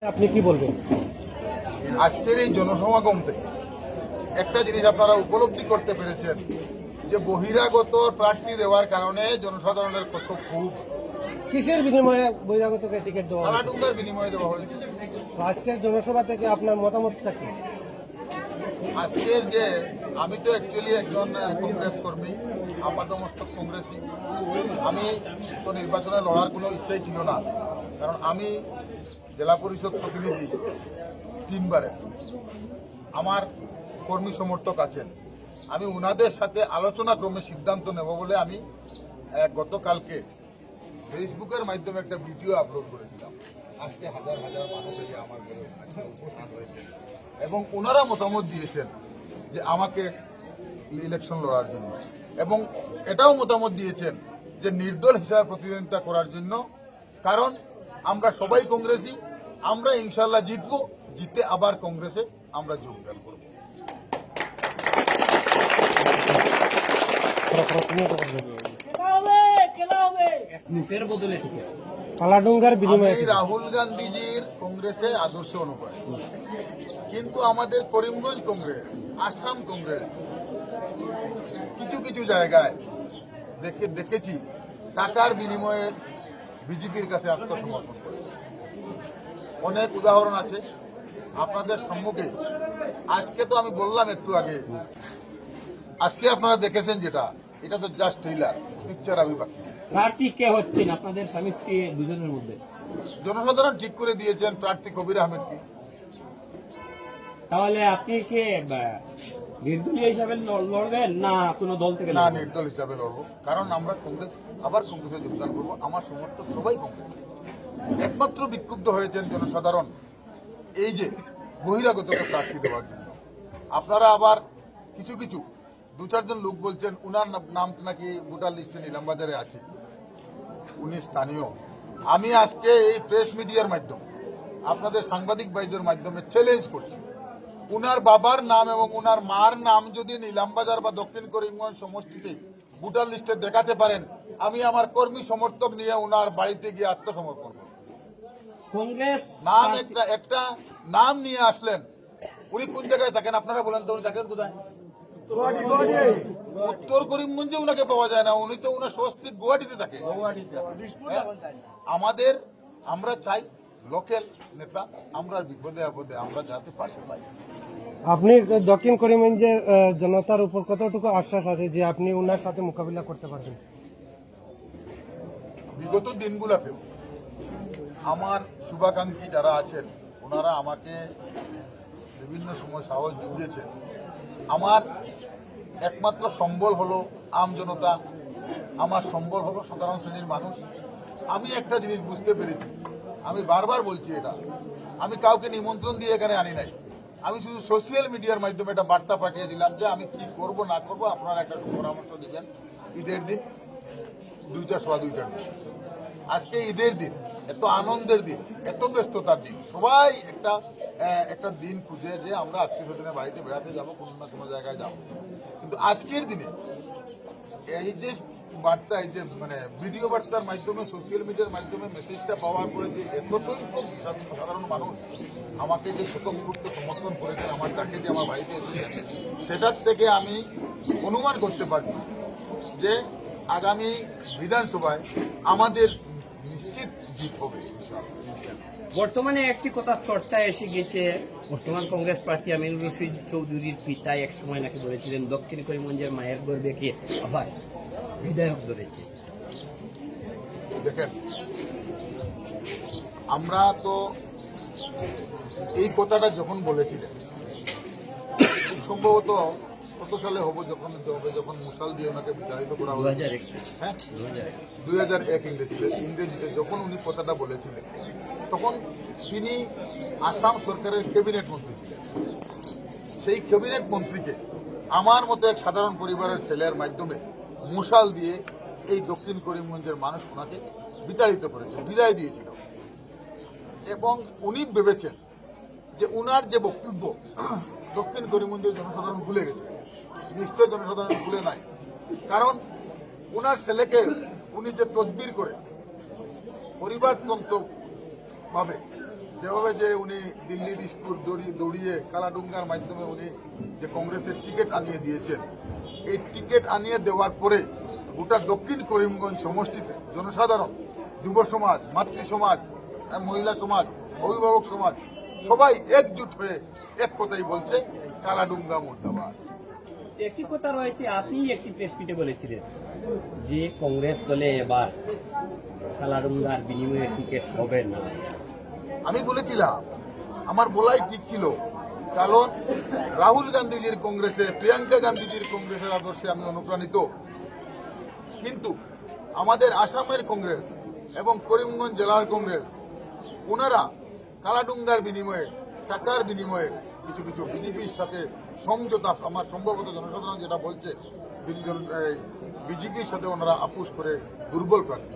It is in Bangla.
আপনি কি বলবেন? আজকের এই জনসমাগম থেকে একটা জিনিস আপনারা উপলব্ধি করতে পেরেছেন যে বহিরাগত প্রার্থী দেওয়ার কারণে জনসাধারণের কত খুব কিসের বিনিময়ে বহিরাগতকে টিকিট দেওয়া হয়েছে? কালাডুঙ্গার বিনিময়ে দেওয়া হয়েছে। আজকের জনসভা থেকে আপনার মতামতটা কি? আজকের যে আমি তো অ্যাকচুয়ালি একজন কংগ্রেস কর্মী, আপাতমস্তক কংগ্রেসী। আমি তো নির্বাচনে লড়ার কোনো ইচ্ছাই ছিল না, কারণ আমি জেলা পরিষদ প্রতিনিধি 3 বারে। আমার কর্মী সমর্থক আছেন, আমি ওনাদের সাথে আলোচনা ক্রমে সিদ্ধান্ত নেব বলে আমি গতকালকে ফেসবুকের মাধ্যমে একটা ভিডিও আপলোড করেছিলাম। আজকে হাজার হাজার মানুষ এসে আমার ঘরে উপস্থিত হয়েছে এবং ওনারা মতামত দিয়েছেন যে আমাকে ইলেকশন লড়ার জন্য, এবং এটাও মতামত দিয়েছেন যে নির্দল হিসাবে প্রতিদ্বন্দ্বিতা করার জন্য। কারণ আমরা সবাই কংগ্রেসী, আমরা ইনশাল্লাহ জিতবো, জিতে আবার কংগ্রেসে আমরা যোগদান করব। কালাডুঙ্গার বিনিময়ে আমি রাহুল গান্ধীজির কংগ্রেসে আদর্শ অনুযায়ী, কিন্তু আমাদের করিমগঞ্জ কংগ্রেস, আসাম কংগ্রেস কিছু কিছু জায়গায় দেখেছি টাকার বিনিময়ে বিজেপির কাছে আত্মসমর্পণ করেছে। অনেক উদাহরণ আছে আপনাদের সম্মুখে। আজকে তো আমি বললাম একটু আগে, আজকে আপনারা দেখেছেন যেটা, এটা তো জাস্ট ট্রেইলার, পিকচার আমি বাকি। প্রার্থী কে হচ্ছেন আপনাদের স্বামী স্ত্রী দুজনের মধ্যে? জনসাধারণ ঠিক করে দিয়েছেন প্রার্থী কবির আহমেদকে। তাহলে আপনি কে নির্দলীয় হিসাবে লড়বেন না কোনো দল থেকে? না, নির্দল হিসাবে লড়বো, কারণ আমরা কংগ্রেস আবার কংগ্রেসে যোগদান করবো। আমার সমর্থক সবাই কংগ্রেস। একমাত্র বিক্ষুব্ধ হয়েছেন জনসাধারণ এই যে বহিরাগতকে প্রার্থী দেওয়ার জন্য। আপনারা আবার কিছু কিছু 2-4 জন লোক বলছেন উনার নাম নাকি ভোটার লিস্টে নিলামবাজারে আছে, উনি স্থানীয়। আমি আজকে এই প্রেস মিডিয়ার মাধ্যমে আপনাদের সাংবাদিক ভাইদের মাধ্যমে চ্যালেঞ্জ করছি, উনার বাবার নাম এবং উনার মার নাম যদি নিলামবাজার বা দক্ষিণ করিমগঞ্জ সমষ্টিতে ভোটার লিস্টে দেখাতে পারেন, আমি আমার কর্মী সমর্থক নিয়ে উনার বাড়িতে গিয়ে আত্মসমর্পণ করব। কংগ্রেস নাম একটা নাম নিয়ে আসলেন, উনি কোন জায়গায় থাকেন আপনারা বলেন তো? উনি থাকেন কোথায়? উত্তর করিমগঞ্জে উনাকে পাওয়া যায় না, উনি তো উনার স্বস্তিক গুয়াহাটিতে থাকে। আমরা চাই লোকাল নেতা, আমরা বিপদে আপদে আমরা যাতে পাশে পাই। আপনি দক্ষিণ করিমগঞ্জের জনতার উপর কতটুকু আশ্বাস আছে যে আপনি ওনার সাথে মোকাবিলা করতে পারবেন? বিগত দিনগুলোতেও আমার শুভাকাঙ্ক্ষী যারা আছেন ওনারা আমাকে বিভিন্ন সময় সাহস জুগিয়েছেন। আমার একমাত্র সম্বল হলো আম জনতা, আমার সম্বল হলো সাধারণ শ্রেণীর মানুষ। আমি একটা জিনিস বুঝতে পেরেছি, আমি বারবার বলছি এটা, আমি কাউকে নিমন্ত্রণ দিয়ে এখানে আনি নাই। আমি শুধু সোশ্যাল মিডিয়ার মাধ্যমে একটা বার্তা পাঠিয়ে দিলাম যে আমি কি করব না করব আপনারা একটা পরামর্শ দিবেন। ঈদের দিন 2টা সোয়া 2টার দিন, আজকে ঈদের দিন, এত আনন্দের দিন, এত ব্যস্ততার দিন, সবাই একটা দিন খুঁজে যে আমরা আত্মীয় স্বজনের বাড়িতে বেড়াতে যাবো, কোনো না কোনো জায়গায় যাবো। কিন্তু আজকের দিনে এই যে বার্তা, এই যে ভিডিও বার্তার মাধ্যমে, সোশ্যাল মিডিয়ার মাধ্যমে মেসেজটা পাওয়ার পরে যে এত সংখ্যক সাধারণ মানুষ আমাকে যে স্বতঃস্ফূর্ত সমর্থন করেছেন, আমার ডাকে যে আমার বাড়িতে এসেছেন, সেটার থেকে আমি অনুমান করতে পারছি যে আগামী বিধানসভায় আমাদের নিশ্চিত জিত হবে। বর্তমানে একটি কথা চর্চায় এসে গেছে, বর্তমান কংগ্রেস প্রার্থী আমিনুর রশিদ চৌধুরীর পিতা এক সময় নাকি বলেছিলেন দক্ষিণ করিমগঞ্জের মায়ের গর্বে কে আবার বিধায়ক ধরেছে। দেখেন, আমরা তো এই কথাটা যখন বলেছিলেন, সম্ভবত কত সালে হবে যখন মুসাল দিয়ে ওনাকে বিতাড়িত করা হয়েছে, 2001 ইংরেজিতে যখন উনি কথাটা বলেছিলেন, তখন তিনি আসাম সরকারের ক্যাবিনেট মন্ত্রী ছিলেন। সেই ক্যাবিনেট মন্ত্রীকে আমার মতো এক সাধারণ পরিবারের ছেলের মাধ্যমে মশাল দিয়ে এই দক্ষিণ করিমগঞ্জের মানুষ ওনাকে বিতাড়িত করেছে, বিদায় দিয়েছিল। এবং উনি ভেবেছেন যে উনার যে বক্তব্য দক্ষিণ করিমগঞ্জের জনসাধারণ ভুলে গেছে। নিশ্চয় জনসাধারণ ভুলে নাই, কারণ ওনার ছেলেকে উনি যে তদবির করে পরিবারতন্ত্র ভাবে যেভাবে যে উনি দিল্লি দিসপুর দৌড়িয়ে কালাডুঙ্গার মাধ্যমে উনি যে কংগ্রেসের টিকিট আনিয়ে দিয়েছেন, এই টিকিট আনিয়ে দেওয়ার পরে গোটা দক্ষিণ করিমগঞ্জ সমষ্টিতে জনসাধারণ, যুব সমাজ, মাতৃ সমাজ, মহিলা সমাজ, অভিভাবক সমাজ সবাই একজুট হয়ে এক কথাই বলছে কালাডুঙ্গা মুর্দাবাদ। একটি কথা রয়েছে, আপনি একটি প্রেস মিটে বলেছিলেন যে কংগ্রেস দলে এবার কালাডুঙ্গার বিনিময়ে টিকিট হবে না। আমি বলেছিলাম, আমার বলাই ঠিক ছিল, কারণ রাহুল গান্ধীজির কংগ্রেসে, প্রিয়াঙ্কা গান্ধীজির কংগ্রেসের আদর্শে আমি অনুপ্রাণিত। কিন্তু আমাদের আসামের কংগ্রেস এবং করিমগঞ্জ জেলার কংগ্রেস, ওনারা কালাডুঙ্গার বিনিময়ে, টাকার বিনিময়ে কিছু কিছু বিজেপির সাথে সমঝোতা, আমার সম্ভবত জনসাধারণ যেটা বলছে, বিজেপির সাথে ওনারা আপোষ করে দুর্বল প্রার্থী